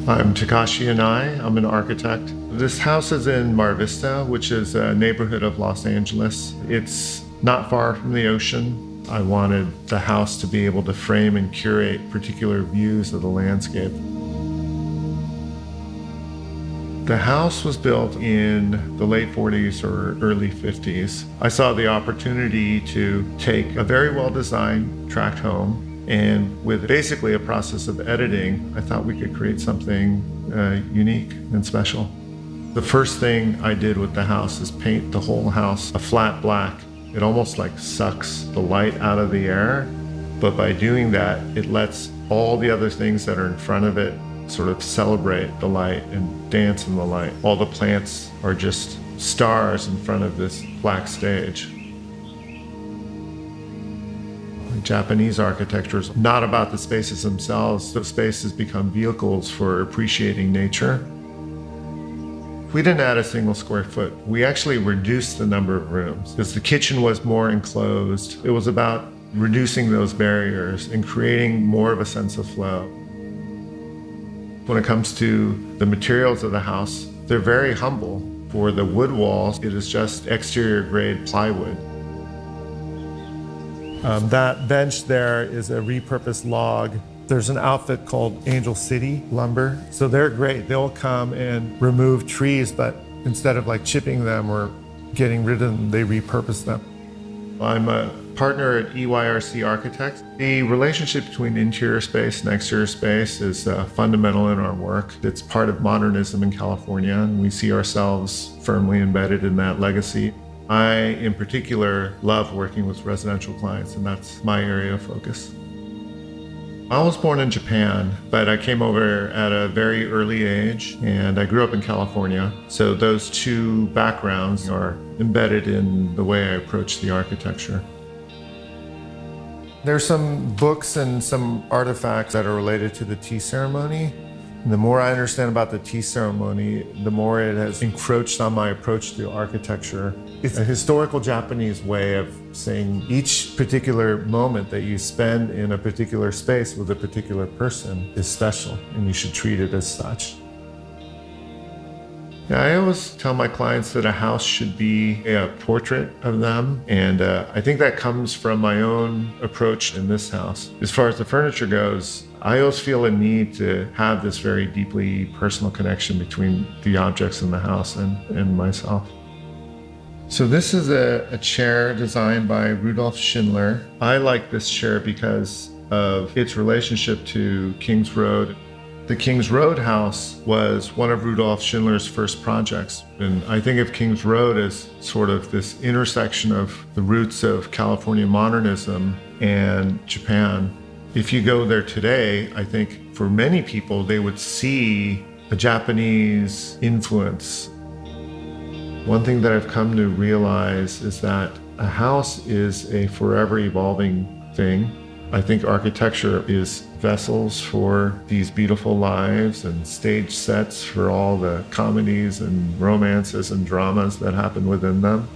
I'm Takashi Yanai. I'm an architect. This house is in Mar Vista, which is a neighborhood of Los Angeles. It's not far from the ocean. I wanted the house to be able to frame and curate particular views of the landscape. The house was built in the late 40s or early 50s. I saw the opportunity to take a very well-designed tract home, and with basically a process of editing, I thought we could create something unique and special. The first thing I did with the house is paint the whole house a flat black. It almost like sucks the light out of the air, but by doing that, it lets all the other things that are in front of it sort of celebrate the light and dance in the light. All the plants are just stars in front of this black stage. Japanese architecture is not about the spaces themselves. The spaces become vehicles for appreciating nature. We didn't add a single square foot. We actually reduced the number of rooms because the kitchen was more enclosed. It was about reducing those barriers and creating more of a sense of flow. When it comes to the materials of the house, they're very humble. For the wood walls, it is just exterior grade plywood. That bench there is a repurposed log. There's an outfit called Angel City Lumber. So they're great. They'll come and remove trees, but instead of like chipping them or getting rid of them, they repurpose them. I'm a partner at EYRC Architects. The relationship between interior space and exterior space is fundamental in our work. It's part of modernism in California, and we see ourselves firmly embedded in that legacy. I, in particular, love working with residential clients, and that's my area of focus. I was born in Japan, but I came over at a very early age, and I grew up in California. So those two backgrounds are embedded in the way I approach the architecture. There's some books and some artifacts that are related to the tea ceremony. And the more I understand about the tea ceremony, the more it has encroached on my approach to architecture. It's a historical Japanese way of saying each particular moment that you spend in a particular space with a particular person is special, and you should treat it as such. Yeah, I always tell my clients that a house should be a portrait of them, and I think that comes from my own approach in this house. As far as the furniture goes, I always feel a need to have this very deeply personal connection between the objects in the house and myself. So this is a chair designed by Rudolf Schindler. I like this chair because of its relationship to Kings Road. The Kings Road house was one of Rudolf Schindler's first projects. And I think of Kings Road as sort of this intersection of the roots of California modernism and Japan. If you go there today, I think for many people, they would see a Japanese influence. One thing that I've come to realize is that a house is a forever evolving thing. I think architecture is vessels for these beautiful lives and stage sets for all the comedies and romances and dramas that happen within them.